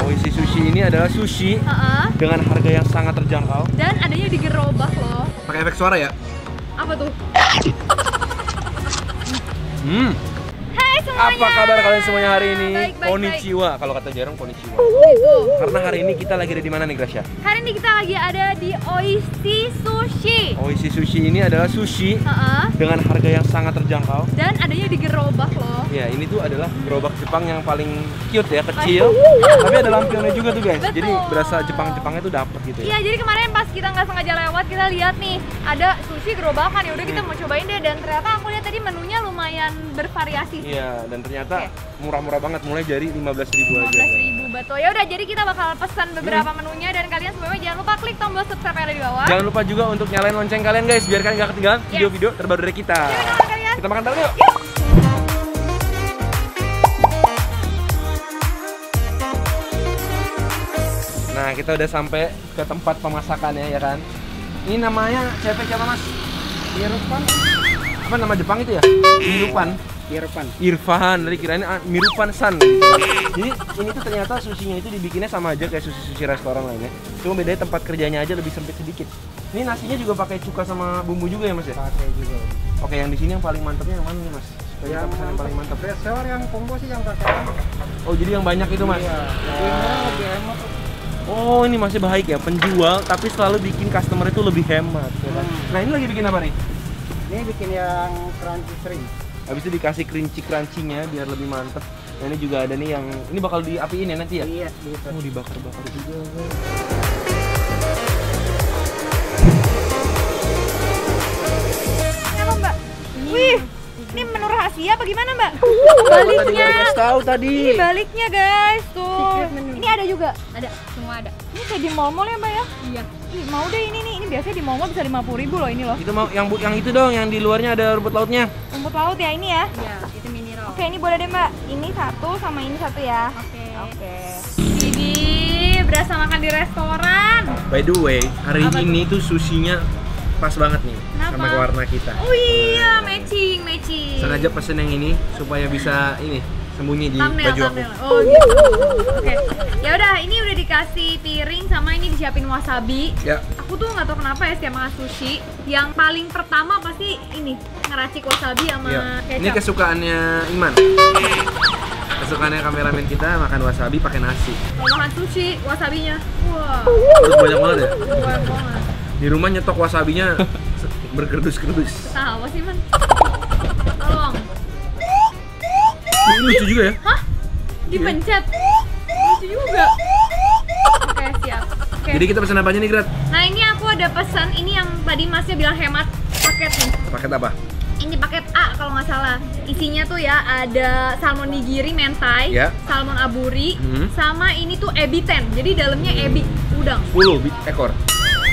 Oishi Sushi ini adalah sushi dengan harga yang sangat terjangkau. Dan adanya di gerobak loh. Pakai efek suara ya? Apa tuh? Hai semuanya. Apa kabar kalian semuanya hari ini? Baik. Konnichiwa, kalau kata Jarang konnichiwa. Gitu. Karena hari ini kita lagi ada di mana nih, Gracia? Hari ini kita lagi ada di Oishi Sushi. Oishi Sushi ini adalah sushi dengan harga yang sangat terjangkau. Dan adanya di gerobak loh. Ya, ini tuh adalah gerobak Jepang yang paling cute ya, kecil. Tapi ada lampionnya juga tuh guys. Betul. Jadi berasa Jepang-Jepangnya tuh dapet gitu ya. Iya, jadi kemarin pas kita nggak sengaja lewat, kita lihat nih ada sushi gerobakan. Ya udah kita mau cobain deh, dan ternyata aku lihat tadi menunya lumayan bervariasi. Iya, dan ternyata murah-murah banget, mulai dari 15.000 aja. 15.000, betul. Ya udah, jadi kita bakal pesan beberapa menunya, dan kalian semuanya jangan lupa klik tombol subscribe yang ada di bawah. Jangan lupa juga untuk nyalain lonceng kalian guys, biar kalian gak ketinggalan video-video terbaru dari kita. Kita makan bareng yuk. Nah, kita udah sampai ke tempat pemasakannya ya kan. Ini namanya chef siapa mas? Irfan. Apa nama Jepang itu ya? Irfan, dari kirain Mirupan San. Jadi ini tuh ternyata sushinya itu dibikinnya sama aja kayak sushi restoran lainnya. Cuma bedanya tempat kerjanya aja lebih sempit sedikit. Ini nasinya juga pakai cuka sama bumbu juga ya mas ya? Pakai juga. Oke, yang di sini yang paling mantapnya yang mana nih mas? Supaya kita pesan yang paling mantap. Resor yang combo sih yang pakai. Oh jadi yang banyak itu mas? Iya. Lebih hemat. Oh ini masih baik ya, penjual tapi selalu bikin customer itu lebih hemat ya kan? Nah ini lagi bikin apa nih? Ini bikin yang crunchy string. Habis itu dikasih crunchy-crunchy-nya biar lebih mantep. Nah ini juga ada nih yang, ini bakal diapiin ya nanti ya? Iya, gitu. Oh dibakar-bakar juga. Kenapa mbak? Wih, ini menu rahasia apa gimana mbak? Tadi Baliknya. nggak dikasih tahu tadi. Ini baliknya guys, tuh. Secret menu. Ini ada juga? Ada, semua ada. Ini kayak di mall-mall ya mbak ya? Iya. Ih, mau deh ini nih, ini biasanya di mall-mall bisa 50.000 loh ini loh. Itu mau yang itu dong, yang di luarnya ada rumput lautnya. Rumput laut ya ini ya? Iya, itu mineral. Oke, ini boleh deh mbak. Ini satu sama ini satu ya. Oke. Ini berasa makan di restoran. By the way, hari Apa ini tuh sushinya pas banget nih. Kenapa? Sama warna kita. Oh iya, matching. Sengaja pesen yang ini supaya bisa ini sembunyi di baju aku. Oh gitu. Oke. Ya udah, ini udah dikasih piring sama ini disiapin wasabi. Ya. Aku tuh nggak tahu kenapa ya setiap makan sushi, yang paling pertama pasti ini ngeracik wasabi sama Ya. kecap. Ini kesukaannya Iman. Kesukaannya kameramen kita makan wasabi pakai nasi. Kalau makan sushi, wasabinya, wah, Terus banyak banget ya. banyak banget. Di rumah nyetok wasabinya berkerdus-kerdus. Tahu sih man. Tolong. Ini lucu juga ya. Hah? Dipencet. Lucu juga. Oke, siap. Oke. Jadi kita pesan apa aja nih, Grat? Nah ini aku ada pesan, ini yang tadi masnya bilang hemat paket nih. Paket apa? Ini paket A kalau nggak salah. Isinya tuh ya ada salmon nigiri mentai, Ya. salmon aburi, sama ini tuh ebi ten. Jadi dalamnya ebi udang. 10 ekor.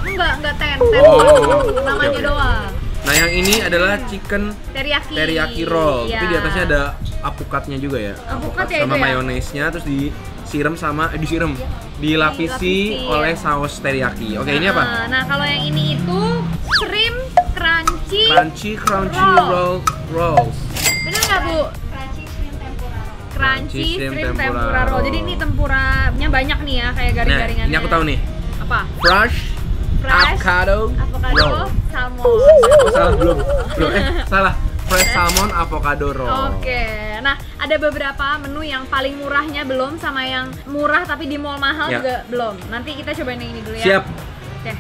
Enggak ten Oh, namanya oke. doang. Nah, yang ini adalah chicken teriyaki roll. Iya. Tapi di atasnya ada apukatnya juga ya. Apukat ya sama itu ya? mayonesnya, terus disiram sama dilapisi oleh saus teriyaki. Oke, ini apa? Nah kalau yang ini itu shrimp crunchy Crunchy rolls. bener nggak bu? Crunchy shrimp tempura roll. Jadi ini tempuranya banyak nih ya, kayak Nah, garing-garingannya. ini aku tahu nih. Apa? Fresh avocado roll. salmon. Oh, salah belum. Salah. Fresh salmon avocado roll. Oke, nah ada beberapa menu yang paling murahnya belum, sama yang murah tapi di mall mahal Ya. juga belum. Nanti kita cobain yang ini dulu ya. Siap. Oke.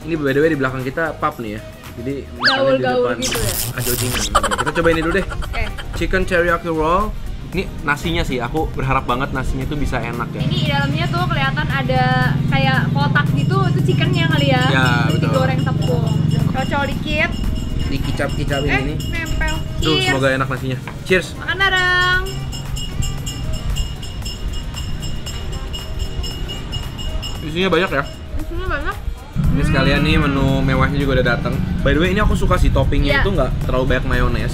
Ini by the way di belakang kita pub nih ya. Jadi makannya di Gaul-gaul depan gitu ya? Ajojingan. Kita cobain ini dulu deh. Oke. Chicken teriyaki roll. Ini nasinya sih, aku berharap banget nasinya tuh bisa enak ya. Ini di dalamnya tuh kelihatan ada kayak kotak gitu, itu chickennya kali ya. Ya, Terus betul. digoreng tepung. Cocol dikit. Dikicap-kicapin ini. Nempel. Tuh, Cheers. semoga enak nasinya. Cheers. Makan bareng. Isinya banyak ya. Isinya banyak. Ini sekalian nih menu mewahnya juga udah datang. By the way, ini aku suka sih toppingnya Iya. itu nggak terlalu banyak mayones.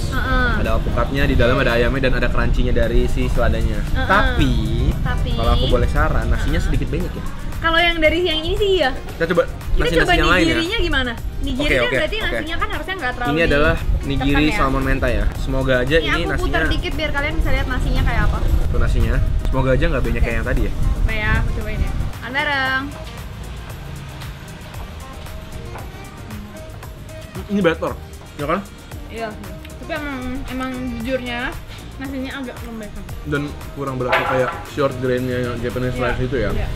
Ada alpukatnya, di dalam ada ayamnya dan ada crunchy-nya dari si seladanya. Tapi Tapi kalau aku boleh saran, nasinya sedikit banyak ya. Kalau yang dari yang ini sih iya. Kita coba Kita coba nasi-nasi yang lain ya. nigirinya gimana? Nigiri kan Oke, berarti oke. nasinya kan harusnya nggak terlalu Ini adalah ditekan nigiri ya. salmon mentai ya. Semoga aja Ini ini aku nasinya putar dikit biar kalian bisa lihat nasinya kayak apa. tuh nasinya. Semoga aja nggak banyak kayak yang tadi ya. Nah ya, aku cobain ya. Bareng. Ini better, ya kan? Iya. Tapi emang jujurnya nasinya agak lembek. Dan kurang berasa kayak short grain-nya Japanese rice itu ya. Iya.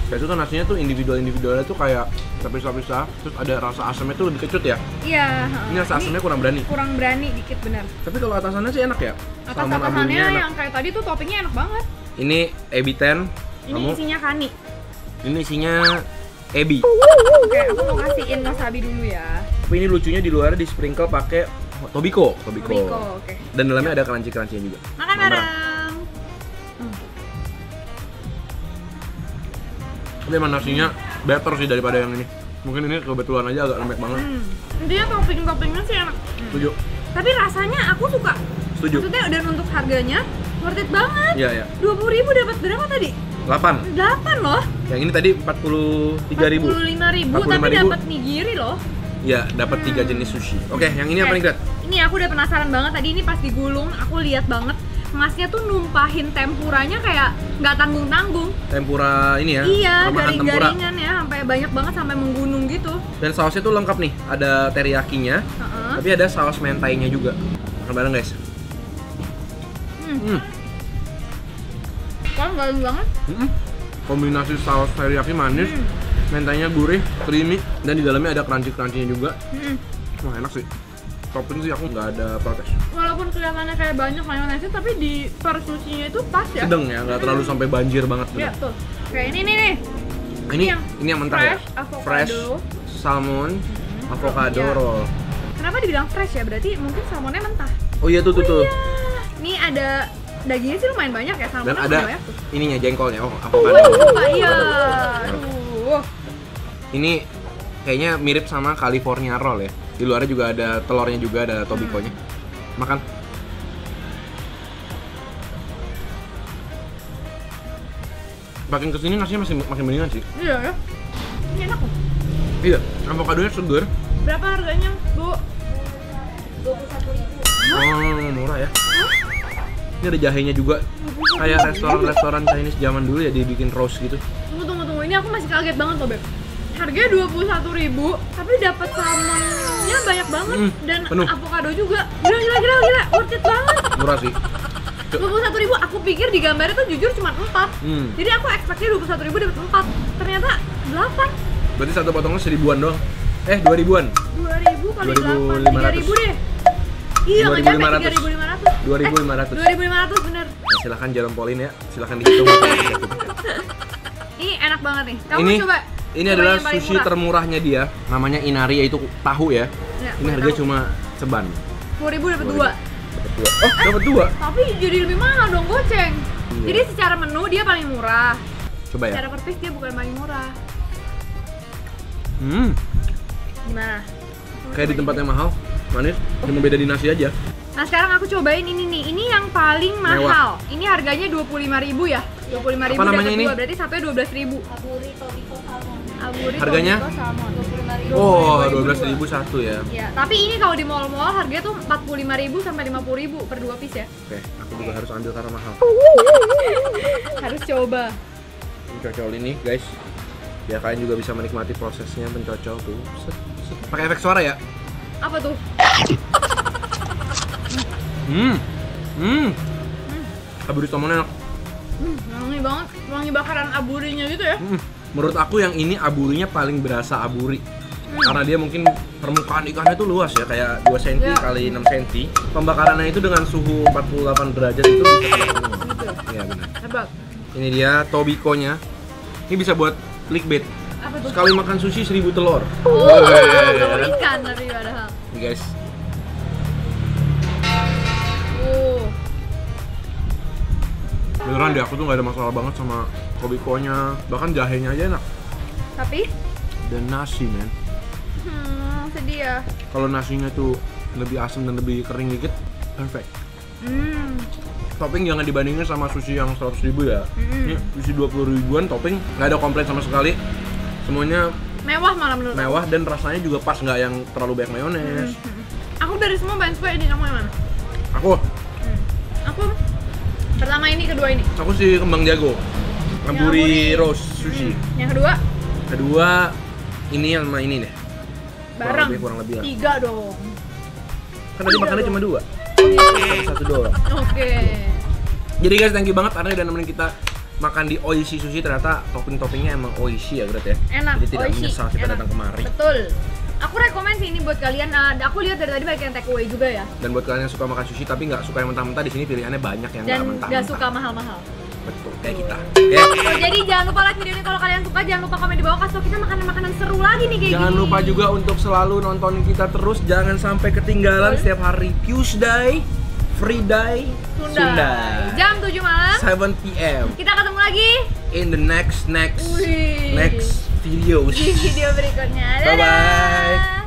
Kayak itu kan nasinya tuh individualnya tuh kayak terpisah-pisah, terus ada rasa asamnya tuh lebih kecut ya. Iya. Ini rasa asamnya kurang berani. Kurang berani dikit bener. Tapi kalau atasannya sih enak ya. Salmon Atas-atasannya aburinya enak. yang kayak tadi tuh toppingnya enak banget. Ini ebi ten. Ini Kamu isinya kani. ini isinya ebi. Oke, aku mau kasihin wasabi dulu ya. Tapi ini lucunya di luar di sprinkle pakai tobiko. Oke. Dan dalamnya ada crunchy-crunchy-nya juga. Makan Nomor. bareng. Tapi emang nasinya better sih daripada yang ini. Mungkin ini kebetulan aja agak lembek banget. Intinya topping-toppingnya sih enak. Setuju. Tapi rasanya aku suka. Setuju. Maksudnya dan untuk harganya worth it banget. Iya, ya. 20.000 dapat berapa tadi? 8. 8 loh. Yang ini tadi 43.000. 45.000 tapi 45.000. dapat nigiri loh. Ya, dapat 3 jenis sushi. Oke, yang ini apa nih, Grat? Ini aku udah penasaran banget tadi ini pas digulung aku lihat banget Masnya tuh numpahin tempuranya kayak nggak tanggung-tanggung. Tempura ini ya. Iya, rumahan tempura. garing-garingan ya, sampai banyak banget sampai menggunung gitu. Dan sausnya tuh lengkap nih. Ada teriyakinya, Heeh. tapi ada saus mentainya juga. Makan bareng, guys. Kan garing banget. Kombinasi saus teriyaki manis, mentainya gurih, creamy, dan di dalamnya ada crunchy-crunchy-nya juga. Wah, enak sih. Topping sih aku nggak ada protes. Walaupun kelihatannya kayak banyak mayonesnya, tapi di per sushi-nya itu pas ya. Sedang ya, nggak terlalu sampai banjir banget. Iya, bener. tuh. Kayak ini nih. Ini yang mentah ya. fresh avocado. Fresh salmon, avocado Iya. roll. Kenapa dibilang fresh ya? Berarti mungkin salmonnya mentah. Oh iya tuh. Ini ada dagingnya sih lumayan banyak ya, Dan salmonnya ada lumayan banyak tuh. ininya jengkolnya. Oh, Aku avocado. suka, iya. Aduh. Ini kayaknya mirip sama California roll ya. Di luarnya juga ada telurnya juga, ada tobikonya. Makan. Makin kesini nasinya makin mendingan sih. Iya ya. Ini enak loh. Iya, avokadonya segar. Berapa harganya, Bu? Oh, murah ya. Ini ada jahenya juga. Kayak restoran Chinese zaman dulu ya dibikin roast gitu. Tunggu. Ini aku masih kaget banget loh, Beb. Harganya 21.000, tapi dapat salmonnya banyak banget dan penuh. avocado juga. Gila, worth it banget. Murah sih. 21.000, aku pikir di gambarnya tuh jujur cuma 4. Jadi aku expect-nya 21.000 dapat 4. Ternyata 8. Berarti satu potongnya 1.000-an doang. 2.000-an. 2.000 kali 8, 2.500. 3.000 deh. Iya, nggak nyampe 2.500. 3.500. 2.500. 2.500 bener. Nah, silahkan Jerome Pauline ya, silahkan dihitung. Ini enak banget nih. Kamu ini coba. ini coba adalah yang paling sushi murah. termurahnya dia, namanya inari, yaitu tahu ya. Ya, Ini harganya cuma ceban. 10.000 dapat 2. Dapat 2. Oh, dapat 2. Tapi jadi lebih mahal dong, goceng. Iya. Jadi secara menu dia paling murah. Coba ya. Secara per piece dia bukan paling murah. Gimana? Kayak di tempat yang mahal, manis, cuma beda di nasi aja. Nah sekarang aku cobain ini nih. Ini yang paling mahal. Mewah. Ini harganya 25.000 ya. 25.000 Apa namanya dapat ini? 2, berarti satunya 12.000. Aburi Tobiko Salmon. Aburi Harganya? Tobiko Salmon. 25.000. Oh, 12.000 12.000 satu ya. Ya, tapi ini kalau di mall-mall harganya tuh 45.000 sampai 50.000 per 2 piece ya. Oke, aku juga harus ambil karena mahal. Harus coba. Mencocol ini, guys. Biar kalian juga bisa menikmati prosesnya mencocol tuh. Set. Pakai efek suara ya. Apa tuh? Aburi salmonnya enak. Wangi banget, wangi bakaran aburinya gitu ya. Menurut aku yang ini aburinya paling berasa aburi. Karena dia mungkin permukaan ikannya tuh luas ya, kayak 2 cm Ya. kali 6 cm. Pembakarannya itu dengan suhu 48 derajat itu bisa Gitu. Iya benar. Hebat. Ini dia tobikonya. Ini bisa buat clickbait. Apa tuh? Sekali makan sushi 1000 telur. Oh, telur ikan tapi padahal. Nih guys. Beneran deh, aku tuh gak ada masalah banget sama tobikonya. Bahkan jahenya aja enak. Tapi Dan nasi, men. sedih ya. Kalau nasinya tuh lebih asam dan lebih kering dikit, perfect. topping jangan dibandingin sama sushi yang 100.000 ya. Ini sushi 20 ribuan topping nggak ada komplain sama sekali. Semuanya Mewah malah menurut aku. mewah dan rasanya juga pas, nggak yang terlalu banyak mayones. Aku dari semua paling suka ini, kamu yang mana? Aku Pertama ini, kedua ini. Aku sih kembang jago. Naburi roast sushi. Yang kedua? Kedua ini sama ini deh. Bareng. Kurang lebih lah. 3 dong. Kan tadi makannya cuma 2. Satu doang. Oke. Jadi guys, thank you banget Arne udah nemenin kita makan di Oishi Sushi. Ternyata topping-toppingnya emang Oishi ya, Gret ya. Enak. Jadi tidak Oishi. menyesal kita Enak. datang kemari. Betul. Aku rekomen sih ini buat kalian. Aku lihat dari tadi banyak yang take away juga ya. Dan buat kalian yang suka makan sushi tapi nggak suka yang mentah-mentah, di sini pilihannya banyak yang nggak Dan mentah. nggak suka mahal-mahal. Betul, kayak kita. Oke. Jadi jangan lupa like video ini kalau kalian suka. Jangan lupa komen di bawah, kasih tau kita makanan-makanan seru lagi nih kayak Jangan gini. lupa juga untuk selalu nontonin kita terus. Jangan sampai ketinggalan Betul. setiap hari Tuesday, Friday, Sunda. Jam 7 malam. 7 PM Kita ketemu lagi in the next Wih. videos. di video berikutnya. Bye-bye. Dadah.